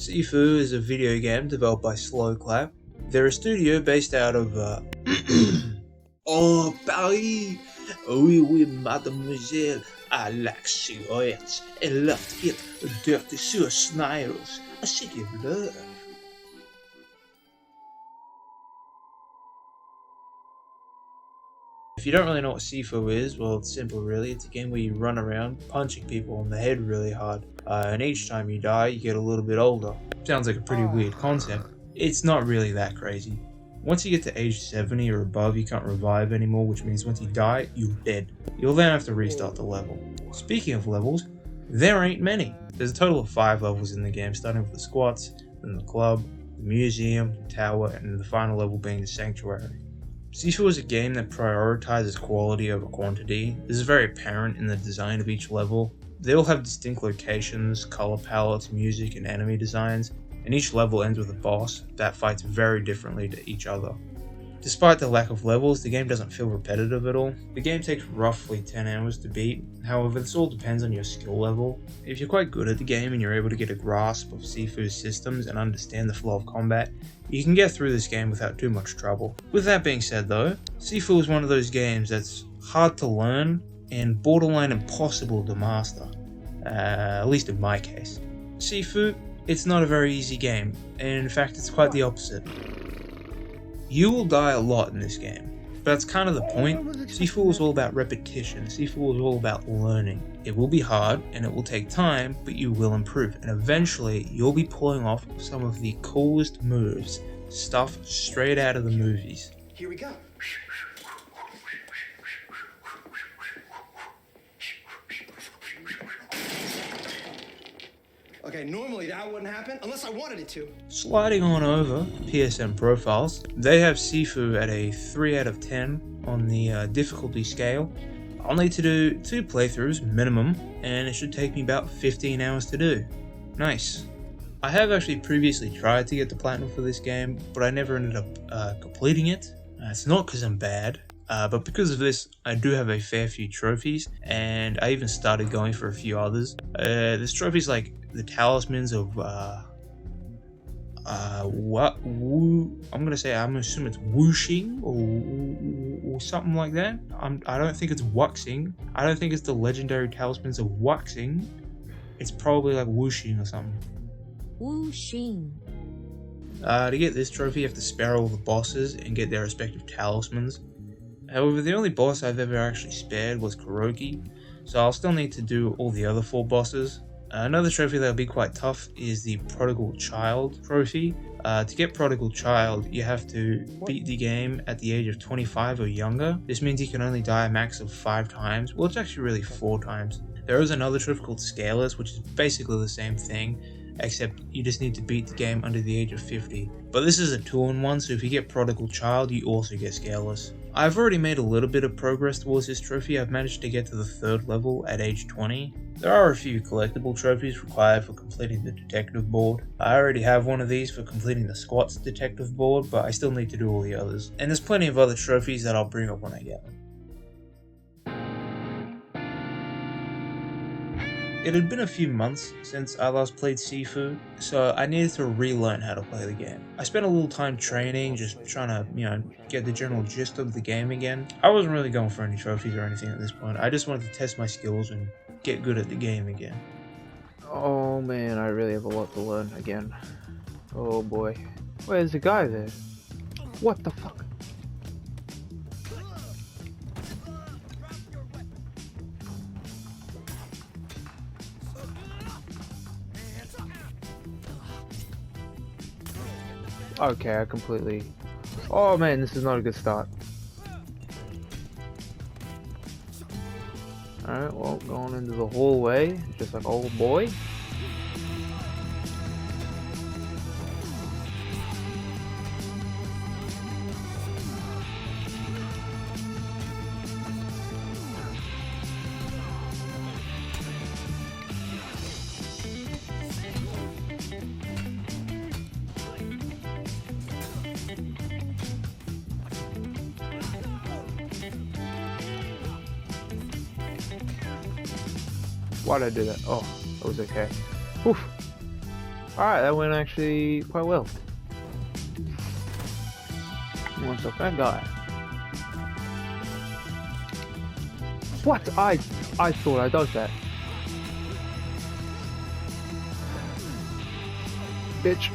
Sifu is a video game developed by Slowclap. They're a studio based out of Oh, Paris! Oui, oui, mademoiselle. I like cigarettes and love to get dirty sewer snails. A city of love. If you don't really know what Sifu is, well, it's simple really. It's a game where you run around punching people on the head really hard, and each time you die, you get a little bit older. Sounds like a pretty weird concept. It's not really that crazy. Once you get to age 70 or above, you can't revive anymore, which means once you die, you're dead. You'll then have to restart the level. Speaking of levels, there ain't many. There's a total of 5 levels in the game, starting with the squats, then the club, the museum, the tower, and the final level being the sanctuary. Sifu is a game that prioritizes quality over quantity. This is very apparent in the design of each level. They all have distinct locations, color palettes, music, and enemy designs, and each level ends with a boss that fights very differently to each other. Despite the lack of levels, the game doesn't feel repetitive at all. The game takes roughly 10 hours to beat, however this all depends on your skill level. If you're quite good at the game and you're able to get a grasp of Sifu's systems and understand the flow of combat, you can get through this game without too much trouble. With that being said though, Sifu is one of those games that's hard to learn and borderline impossible to master, at least in my case. Sifu, it's not a very easy game, and in fact it's quite the opposite. You will die a lot in this game, but that's kind of the point. Sifu is all about repetition, Sifu is all about learning. It will be hard and it will take time, but you will improve, and eventually you'll be pulling off some of the coolest moves, stuff straight out of the movies. Here we go. Okay, normally that wouldn't happen unless I wanted it to. Sliding on over PSN profiles, they have Sifu at a 3 out of 10 on the difficulty scale. I'll need to do 2 playthroughs minimum, and it should take me about 15 hours to do. Nice. I have actually previously tried to get the platinum for this game, but I never ended up completing it. It's not because I'm bad, but because of this, I do have a fair few trophies, and I even started going for a few others. There's trophies like the talismans of I'm gonna assume it's whooshing or something like that. I don't think it's waxing. I don't think it's the legendary talismans of waxing. It's probably like whooshing or something. Whooshing. To get this trophy, you have to spare all the bosses and get their respective talismans. However, the only boss I've ever actually spared was Kuroki, so I'll still need to do all the other 4 bosses. Another trophy that'll be quite tough is the Prodigal Child trophy. To get Prodigal Child, you have to beat the game at the age of 25 or younger. This means you can only die a max of 5 times. Well, it's actually really 4 times. There is another trophy called Scaleless, which is basically the same thing, except you just need to beat the game under the age of 50. But this is a 2-in-1, so if you get Prodigal Child, you also get Scaleless. I've already made a little bit of progress towards this trophy. I've managed to get to the 3rd level at age 20. There are a few collectible trophies required for completing the detective board. I already have one of these for completing the squats detective board, but I still need to do all the others. And there's plenty of other trophies that I'll bring up when I get them. It had been a few months since I last played Sifu, so I needed to relearn how to play the game. I spent a little time training, just trying to, get the general gist of the game again. I wasn't really going for any trophies or anything at this point. I just wanted to test my skills and get good at the game again. Oh man, I really have a lot to learn again. Oh boy. Where's the guy there? What the fuck? Okay, I completely... Oh man, this is not a good start. Alright, well, going into the hallway, just like old boy. Why'd I do that? Oh, that was okay. Oof. Alright, that went actually quite well. What's up, that guy? What? I thought I dodged that. Bitch.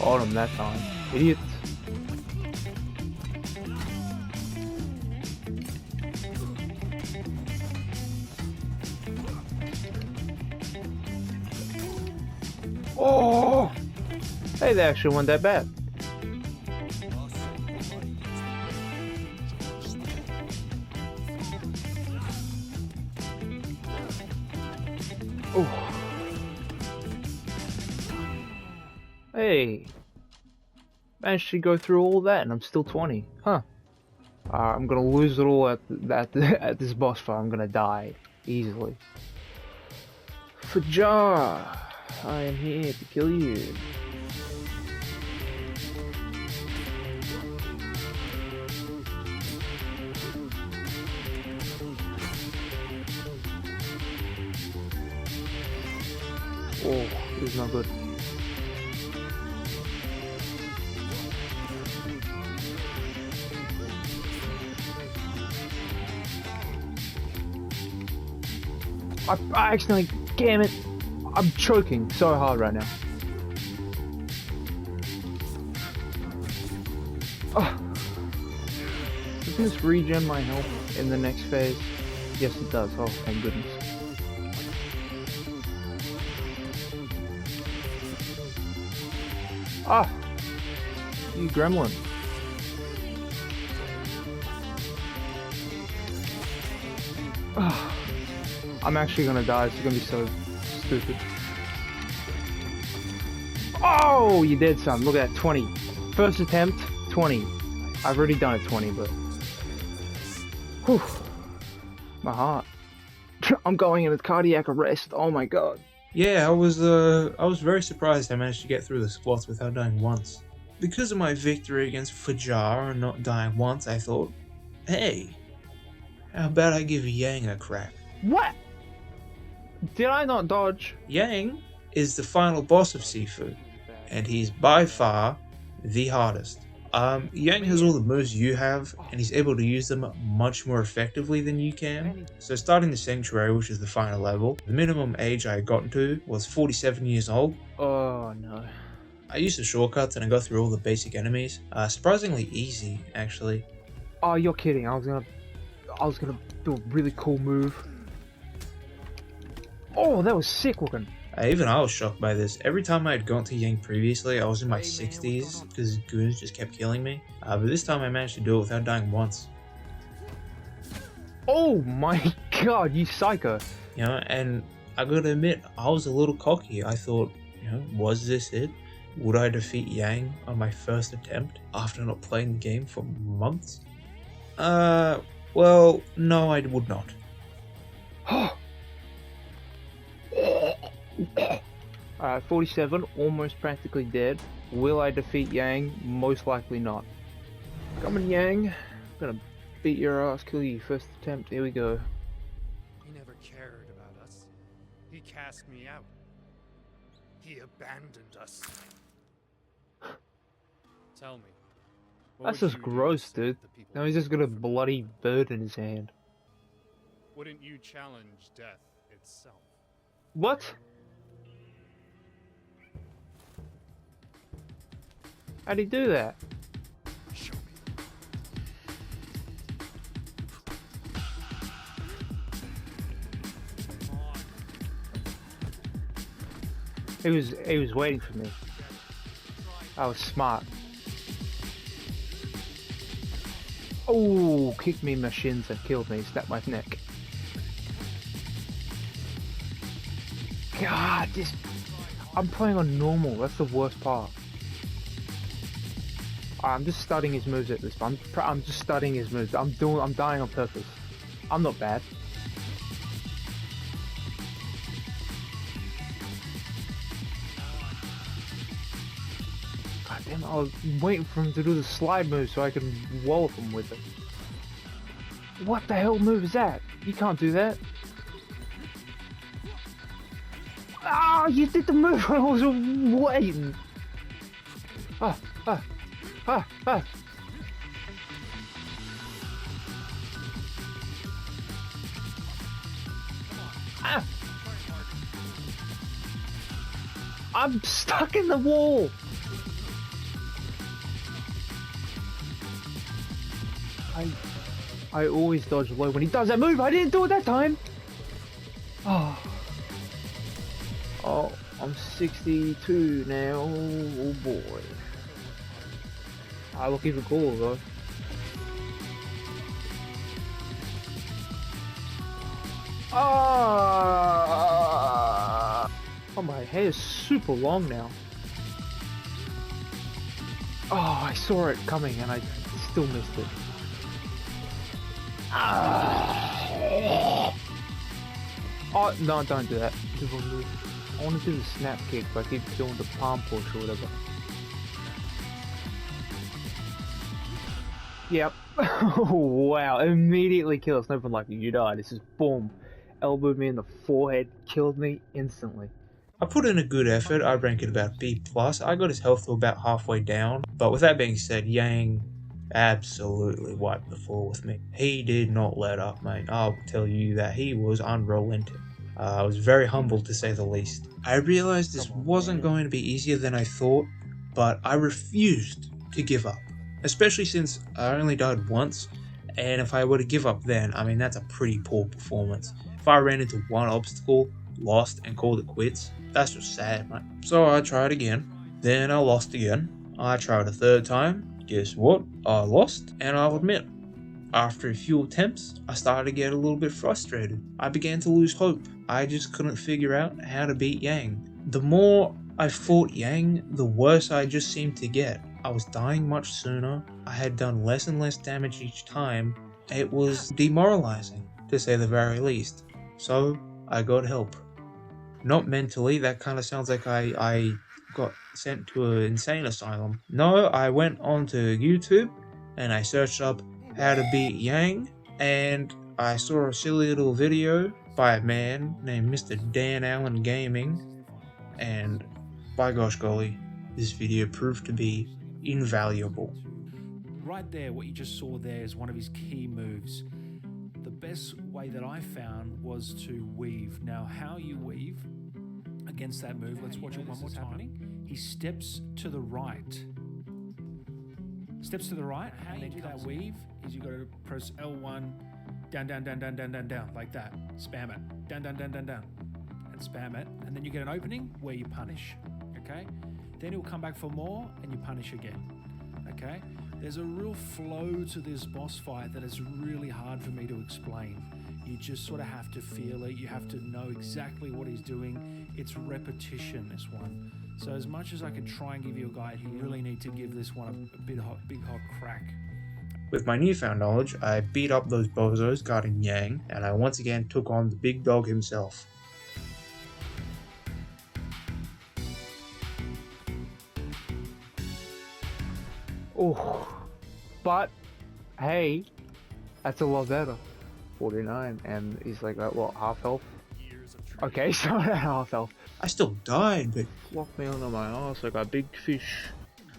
Got him that time. Idiot. Oh! Hey, they actually weren't that bad. Oh. Hey. Managed to go through all that and I'm still 20. Huh. I'm gonna lose it all at this boss fight. I'm gonna die. Easily. Fajar! I am here to kill you. Oh, this is not good. I accidentally, damn it, I'm choking so hard right now. Oh. Doesn't this regen my health in the next phase? Yes it does, oh thank goodness. Ah! You gremlin. Ah. I'm actually gonna die, it's gonna be so stupid. Oh, you did some. Look at that, 20. First attempt, 20. I've already done it 20, but... Whew. My heart. I'm going into cardiac arrest, oh my god. Yeah, I was very surprised I managed to get through the squats without dying once. Because of my victory against Fajar and not dying once, I thought, hey, how about I give Yang a crack? What? Did I not dodge? Yang is the final boss of Sifu, and he's by far the hardest. Yang has all the moves you have, and he's able to use them much more effectively than you can. So starting the Sanctuary, which is the final level, the minimum age I had gotten to was 47 years old. Oh no. I used the shortcuts and I got through all the basic enemies. Surprisingly easy, actually. Oh, you're kidding. I was gonna do a really cool move. Oh, that was sick looking. Even I was shocked by this. Every time I had gone to Yang previously, I was in my 60s because goons just kept killing me. But this time I managed to do it without dying once. Oh my god, you psycho. You know, and I gotta admit, I was a little cocky. I thought, you know, was this it? Would I defeat Yang on my first attempt after not playing the game for months? Well, no, I would not. 47, almost practically dead. Will I defeat Yang? Most likely not. Come on, Yang. I'm gonna beat your ass, kill you. First attempt, here we go. He never cared about us. He cast me out. He abandoned us. Tell me. what That's would just you do to gross, save dude. the people Now of he's just got a Sifu? bloody bird in his hand. Wouldn't you challenge death itself? What? How'd he do that? Show me. He was waiting for me. I was smart. Oh, kicked me in my shins and killed me, snapped my neck. God, I'm playing on normal, that's the worst part. I'm just studying his moves at this point. I'm just studying his moves. I'm dying on purpose. I'm not bad. God damn it, I was waiting for him to do the slide move so I can wallop him with it. What the hell move is that? You can't do that. Ah, you did the move when I was waiting. Ah. I'm stuck in the wall. I always dodge low when he does that move. I didn't do it that time. Oh, I'm 62 now. Oh boy. I look even cooler though. Oh, my hair is super long now. Oh, I saw it coming and I still missed it. Oh, no, don't do that. Do one move. I want to do the snap kick, but I keep doing the palm push or whatever. Yep. Wow, immediately kills. Nothing like you die. This is boom. Elbowed me in the forehead, killed me instantly. I put in a good effort. I rank it about B+. I got his health to about halfway down. But with that being said, Yang absolutely wiped the floor with me. He did not let up, mate. I'll tell you that he was unrelenting. I was very humbled to say the least. I realized this wasn't going to be easier than I thought, but I refused to give up. Especially since I only died once, and if I were to give up then, I mean that's a pretty poor performance. If I ran into one obstacle, lost, and called it quits, that's just sad, mate. So I tried again, then I lost again. I tried a third time, guess what? I lost, and I'll admit, after a few attempts, I started to get a little bit frustrated. I began to lose hope. I just couldn't figure out how to beat Yang. The more I fought Yang, the worse I just seemed to get. I was dying much sooner, I had done less and less damage each time. It was demoralizing, to say the very least. So, I got help. Not mentally, that kind of sounds like I got sent to an insane asylum. No, I went onto YouTube, and I searched up how to beat Yang, and I saw a silly little video by a man named Mr. Dan Allen Gaming, and by gosh golly, this video proved to be invaluable. Right there, what you just saw there is one of his key moves. The best way that I found was to weave. Now, how you weave against that move, let's watch it one more time. He steps to the right. Steps to the right, how you do that weave is you got to press L1, down, down, down, down, down, down, down, like that. Spam it, down, down, down, down, down, and spam it. And then you get an opening where you punish, okay? Then he'll come back for more and you punish again, okay? There's a real flow to this boss fight that is really hard for me to explain. You just sort of have to feel it. You have to know exactly what he's doing. It's repetition, this one. So as much as I could try and give you a guide, you really need to give this one a big hot crack. With my newfound knowledge, I beat up those bozos guarding Yang, and I once again took on the big dog himself. Oh, but hey, that's a lot better. 49, and he's like, what, half health? Okay, so not half health. I still died, but Locked me onto my ass like a big fish.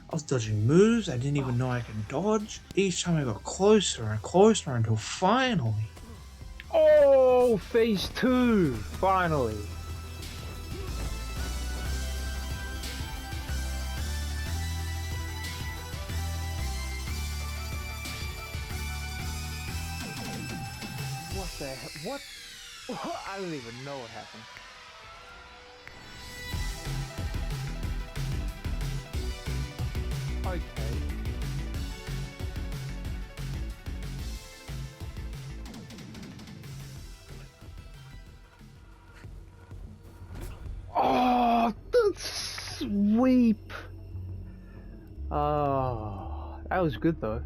I was dodging moves I didn't even know I could dodge. Each time I got closer and closer until finally... Oh, phase 2, finally. What the hell? What? I don't even know what happened. Okay. Oh, the sweep. Oh, that was good though.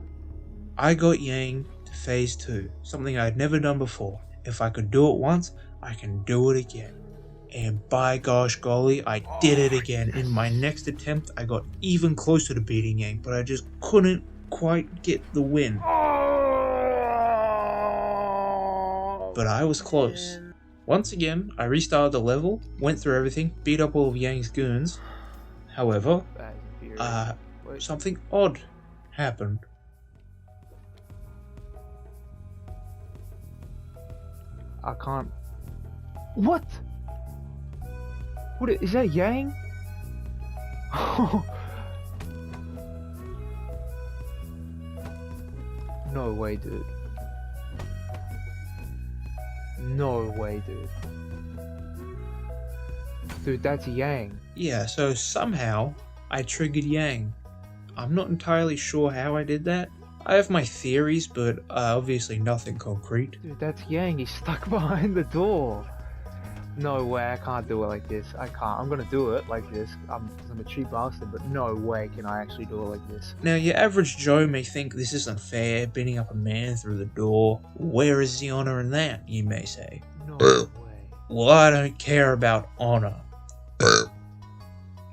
I got Yang to phase 2, something I had never done before. If I could do it once, I can do it again. And by gosh golly, I did it again. In my next attempt, I got even closer to beating Yang, but I just couldn't quite get the win. But I was close. Once again, I restarted the level, went through everything, beat up all of Yang's goons. However, something odd happened. I can't. What? What is that, Yang? No way, dude. No way, dude. Dude, that's Yang. Yeah, so somehow I triggered Yang. I'm not entirely sure how I did that. I have my theories, but obviously nothing concrete. Dude, that's Yang. He's stuck behind the door. No way, I can't do it like this. I can't. I'm gonna do it like this. I'm a cheap bastard, but no way can I actually do it like this. Now, your average Joe may think this isn't fair, beating up a man through the door. Where is the honor in that, you may say? No way. Well, I don't care about honor.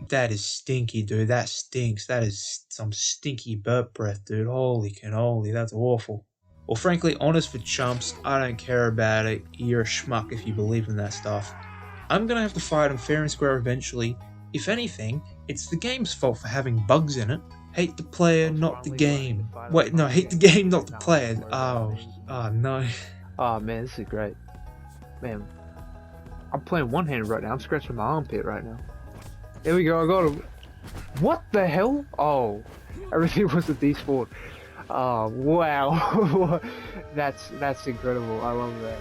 That is stinky, dude. That stinks. That is some stinky burp breath, dude. Holy cannoli, that's awful. Well, frankly, honest for chumps, I don't care about it. You're a schmuck if you believe in that stuff. I'm gonna have to fight him fair and square eventually. If anything, it's the game's fault for having bugs in it. Hate the player, not the game. Wait, no, hate the game, not the player. Oh no. Oh man, this is great. Man, I'm playing one-handed right now. I'm scratching my armpit right now. There we go, I got him. What the hell? Oh, everything was a D-sport. Oh wow, that's incredible. I love that.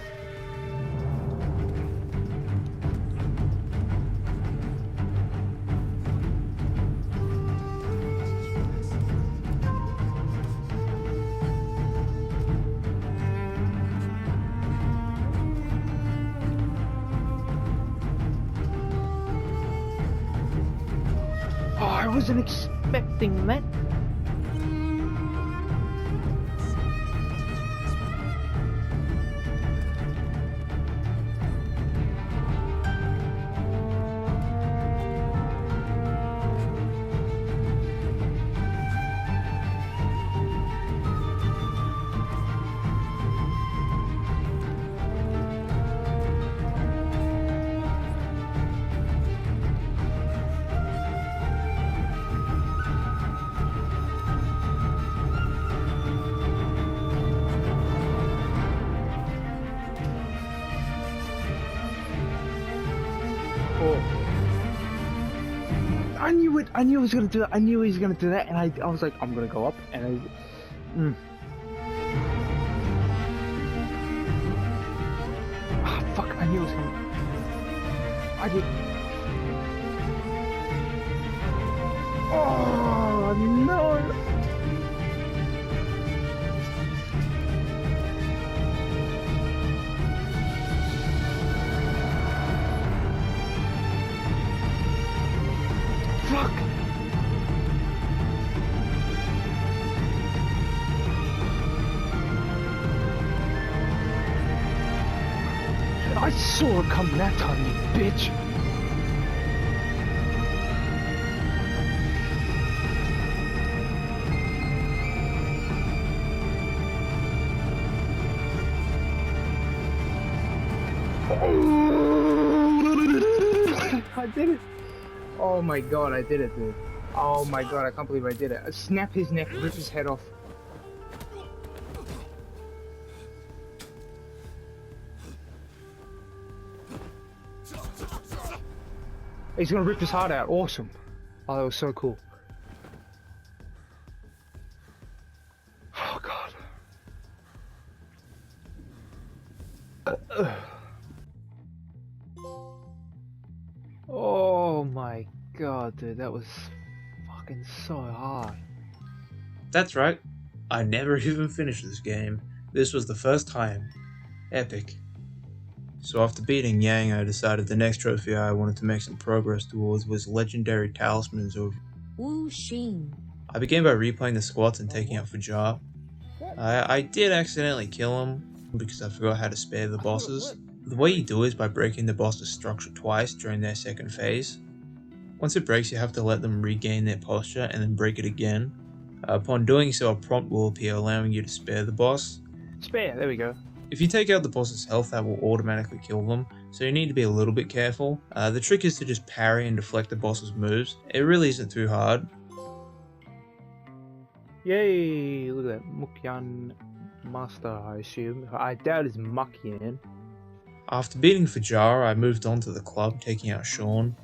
Oh, I wasn't expecting that. I knew it. I knew he was gonna do that. I knew he was gonna do that, and I was like, I'm gonna go up, and Ah, fuck! I knew it was gonna. I did. Oh no! Fuck! I saw it coming that time, you bitch! I did it! Oh my god, I did it, dude. Oh my god, I can't believe I did it. I snap his neck, rip his head off. He's gonna rip his heart out. Awesome. Oh, that was so cool. Oh god. Oh my god, dude, that was fucking so hard. That's right. I never even finished this game. This was the first time. Epic. So after beating Yang, I decided the next trophy I wanted to make some progress towards was Legendary Talismans of Wu Xing. I began by replaying the squats and taking out Fajar. I did accidentally kill him because I forgot how to spare the bosses. The way you do it is by breaking the boss's structure twice during their second phase. Once it breaks, you have to let them regain their posture and then break it again. Upon doing so, a prompt will appear allowing you to spare the boss. Spare, there we go. If you take out the boss's health, that will automatically kill them, so you need to be a little bit careful. The trick is to just parry and deflect the boss's moves. It really isn't too hard. Yay! Look at that Mukyan Master, I assume. I doubt it's Mukyan. After beating Fajar, I moved on to the club, taking out Sean.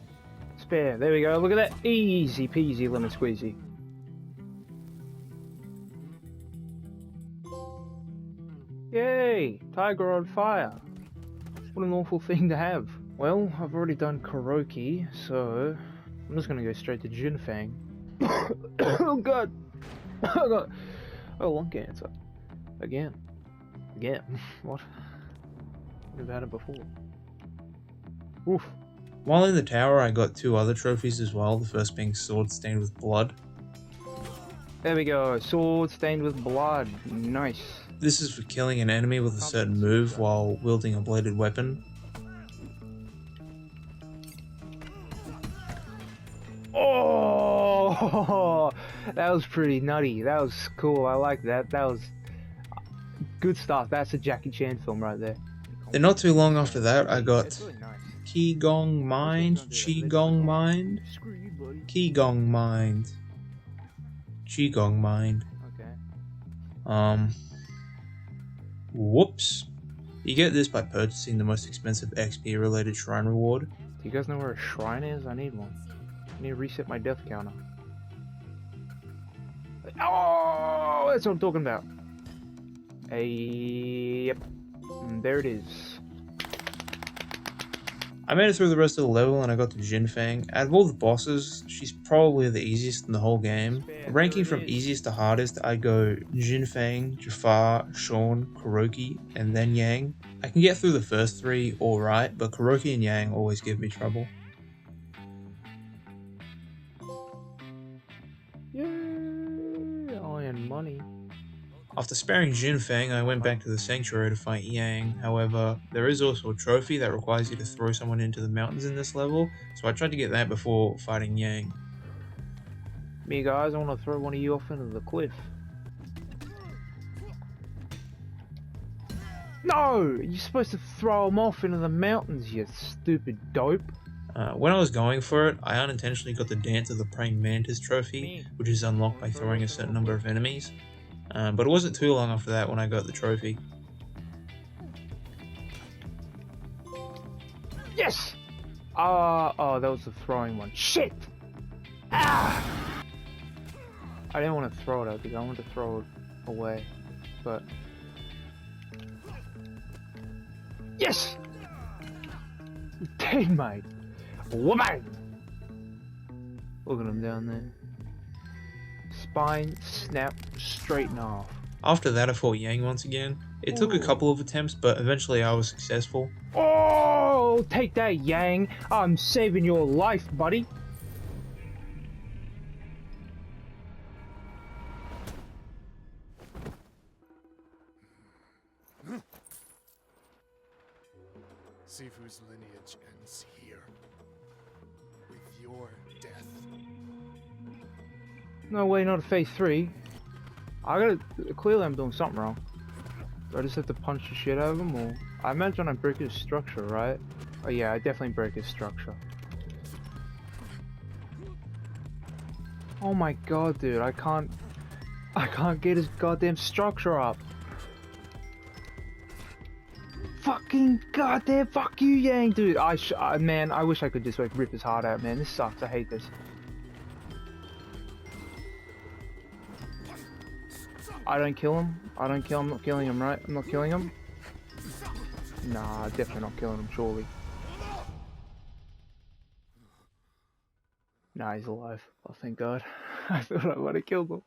Spare, there we go. Look at that. Easy peasy lemon squeezy. Yay! Tiger on fire. What an awful thing to have. Well, I've already done karaoke, so I'm just gonna go straight to Jinfang. Oh god! Oh god! Oh, lung cancer. Again. What? I've had it before. Oof. While in the tower, I got 2 other trophies as well, the first being Sword Stained with Blood. There we go. Sword stained with blood. Nice. This is for killing an enemy with a certain move while wielding a bladed weapon. Oh, that was pretty nutty. That was cool. I like that. That was good stuff. That's a Jackie Chan film right there. Then not too long after that, I got It's really nice. Qigong Mind, Qigong Mind, Screw you, buddy. Qigong Mind, Qigong Mind. Okay. Whoops. You get this by purchasing the most expensive XP related shrine reward. Do you guys know where a shrine is? I need one. I need to reset my death counter. Oh, that's what I'm talking about. Yep. There it is. I made it through the rest of the level and I got to Jinfang. Out of all the bosses, she's probably the easiest in the whole game. Ranking from easiest to hardest, I go Jinfang, Jafar, Sean, Kuroki, and then Yang. I can get through the first 3 alright, but Kuroki and Yang always give me trouble. Yay! Iron money. After sparing Jinfang, I went back to the sanctuary to fight Yang. However, there is also a trophy that requires you to throw someone into the mountains in this level, so I tried to get that before fighting Yang. Me guys, I want to throw one of you off into the cliff. No! You're supposed to throw him off into the mountains, you stupid dope. When I was going for it, I unintentionally got the Dance of the Praying Mantis trophy, which is unlocked by throwing a certain number of enemies. But it wasn't too long after that when I got the trophy. Yes! Oh, that was the throwing one. Shit! Ah! I didn't want to throw it out because I wanted to throw it away. But... Yes! Dead, mate! Woman! Look at him down there. Spine, snap, straighten off. After that I fought Yang once again. It took a couple of attempts, but eventually I was successful. Oh, take that, Yang! I'm saving your life, buddy! Sifu's lineage ends here. With your death. No way, not a phase 3. Clearly I'm doing something wrong. Do I just have to punch the shit out of him, or... I imagine I break his structure, right? Oh yeah, I definitely break his structure. Oh my god, dude, I can't get his goddamn structure up. Fucking goddamn fuck you, Yang, dude. Man, I wish I could just like rip his heart out, man. This sucks. I hate this. I don't kill him. I don't kill him. I'm not killing him, right? I'm not killing him. Nah, definitely not killing him, surely. Nah, he's alive. Oh, thank God. I thought I would have killed him.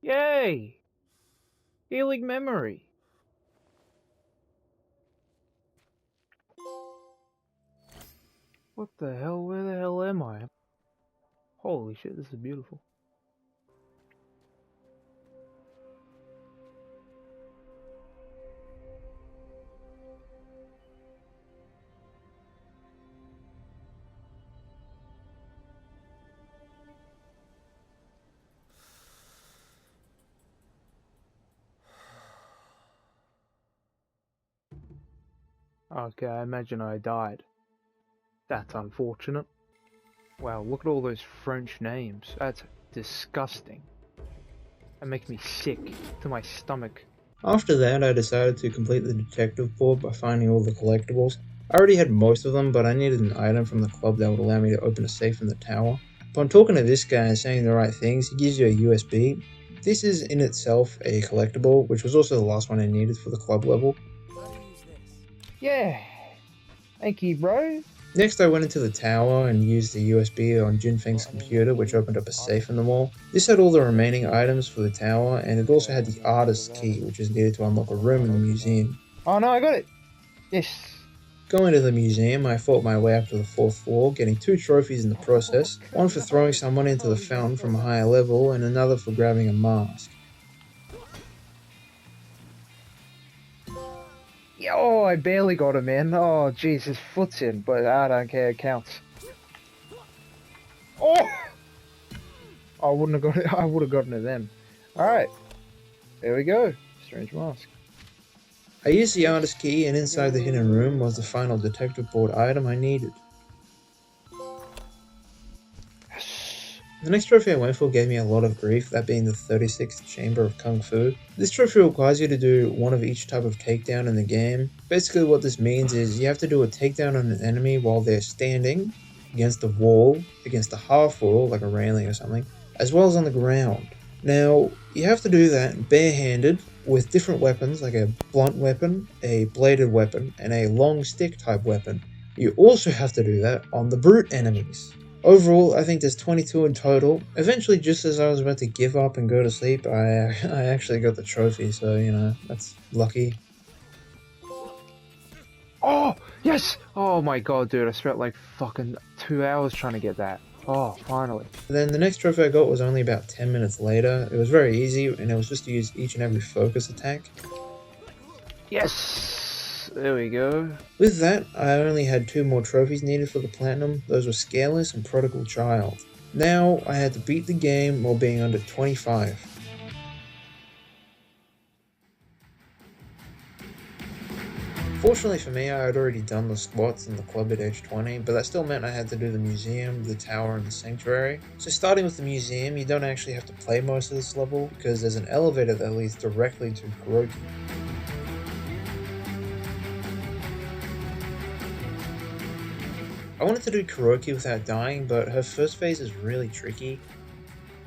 Yay! Hey! Healing memory. What the hell? Where the hell am I? Holy shit, this is beautiful. Okay, I imagine I died. That's unfortunate. Wow, look at all those French names. That's disgusting. That makes me sick to my stomach. After that, I decided to complete the detective board by finding all the collectibles. I already had most of them, but I needed an item from the club that would allow me to open a safe in the tower. Upon talking to this guy and saying the right things, he gives you a USB. This is in itself a collectible, which was also the last one I needed for the club level. Yeah. Thank you, bro. Next, I went into the tower and used the USB on Jinfeng's computer, which opened up a safe in the wall. This had all the remaining items for the tower, and it also had the artist's key, which is needed to unlock a room in the museum. Oh no, I got it. Yes. Going to the museum, I fought my way up to the 4th floor, getting 2 trophies in the process, one for throwing someone into the fountain from a higher level, and another for grabbing a mask. Oh, I barely got him in. Oh, jeez, his foot's in, but I don't care, it counts. Oh! I wouldn't have got it. I would have gotten it then. Alright. There we go. Strange mask. I used the artist key, and inside the hidden room was the final detective board item I needed. The next trophy I went for gave me a lot of grief, that being the 36th Chamber of Kung Fu. This trophy requires you to do one of each type of takedown in the game. Basically what this means is you have to do a takedown on an enemy while they're standing, against a wall, against a half wall, like a railing or something, as well as on the ground. Now, you have to do that barehanded with different weapons, like a blunt weapon, a bladed weapon, and a long stick type weapon. You also have to do that on the brute enemies. Overall, I think there's 22 in total. Eventually, just as I was about to give up and go to sleep, I actually got the trophy, so, you know, that's lucky. Oh, yes! Oh my god, dude, I spent like fucking 2 hours trying to get that. Oh, finally. Then the next trophy I got was only about 10 minutes later. It was very easy, and it was just to use each and every focus attack. Yes! There we go. With that, I only had 2 more trophies needed for the Platinum. Those were Scaleless and Prodigal Child. Now, I had to beat the game while being under 25. Fortunately for me, I had already done the squats in the club at age 20, but that still meant I had to do the museum, the tower, and the sanctuary. So starting with the museum, you don't actually have to play most of this level, because there's an elevator that leads directly to Kuroki. I wanted to do Kuroki without dying, but her first phase is really tricky.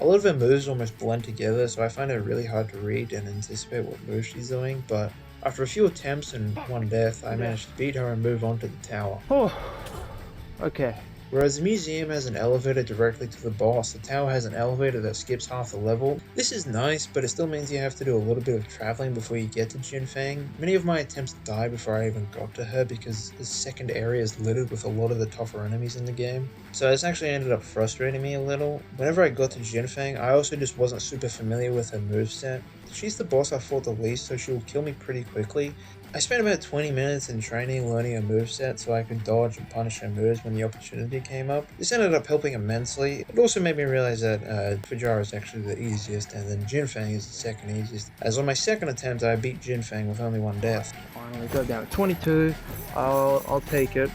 A lot of her moves almost blend together, so I find it really hard to read and anticipate what move she's doing, but after a few attempts and 1 death, I managed to beat her and move on to the tower. Oh, okay. Whereas the museum has an elevator directly to the boss, the tower has an elevator that skips half the level. This is nice, but it still means you have to do a little bit of traveling before you get to Jinfeng. Many of my attempts died before I even got to her because the second area is littered with a lot of the tougher enemies in the game. So this actually ended up frustrating me a little. Whenever I got to Jinfeng, I also just wasn't super familiar with her moveset. She's the boss I fought the least, so she'll kill me pretty quickly. I spent about 20 minutes in training learning her moveset so I could dodge and punish her moves when the opportunity came up. This ended up helping immensely. It also made me realize that Fujara is actually the easiest, and then Jinfeng is the second easiest. As on my second attempt, I beat Jinfeng with only 1 death. Finally go down to 22. I'll take it.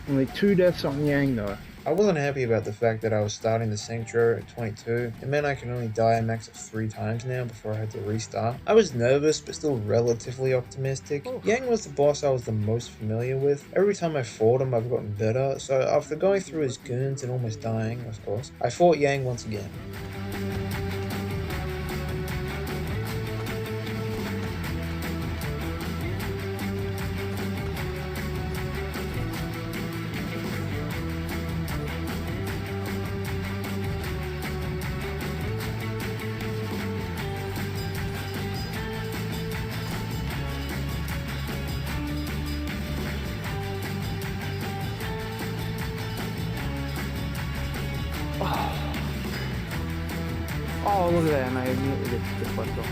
Only 2 deaths on Yang though. I wasn't happy about the fact that I was starting the Sanctuary at 22. It meant I can only die a max of 3 times now before I had to restart. I was nervous, but still relatively optimistic. Yang was the boss I was the most familiar with. Every time I fought him, I've gotten better, so after going through his goons and almost dying, of course, I fought Yang once again. Oh, look at that, and I immediately get deflected off.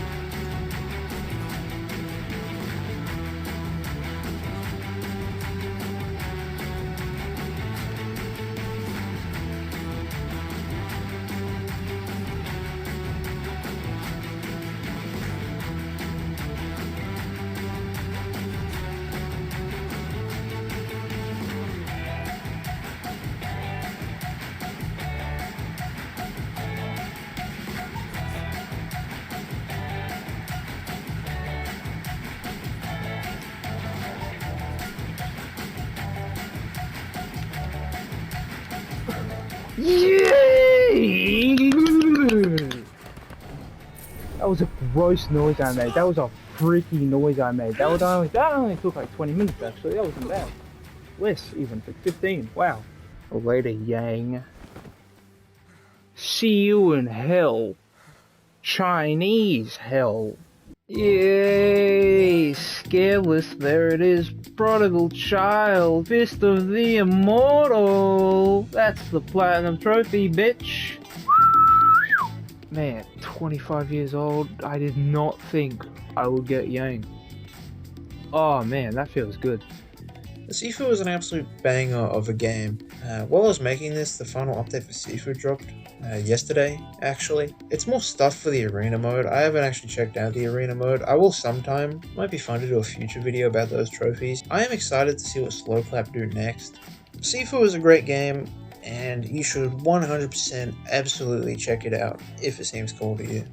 Yay! That was a gross noise I made. That was a freaky noise I made. That only took like 20 minutes actually. That wasn't bad. Less even, like 15. Wow. Later, Yang. See you in hell. Chinese hell. Yay! Scareless, there it is. Prodigal child. Fist of the immortal. That's the platinum trophy, bitch. Man, 25 years old. I did not think I would get Yang. Oh man, that feels good. Sifu was an absolute banger of a game. While I was making this, the final update for Sifu dropped yesterday, actually. It's more stuff for the arena mode. I haven't actually checked out the arena mode. I will sometime. Might be fun to do a future video about those trophies. I am excited to see what Slowclap do next. Sifu is a great game, and you should 100% absolutely check it out if it seems cool to you.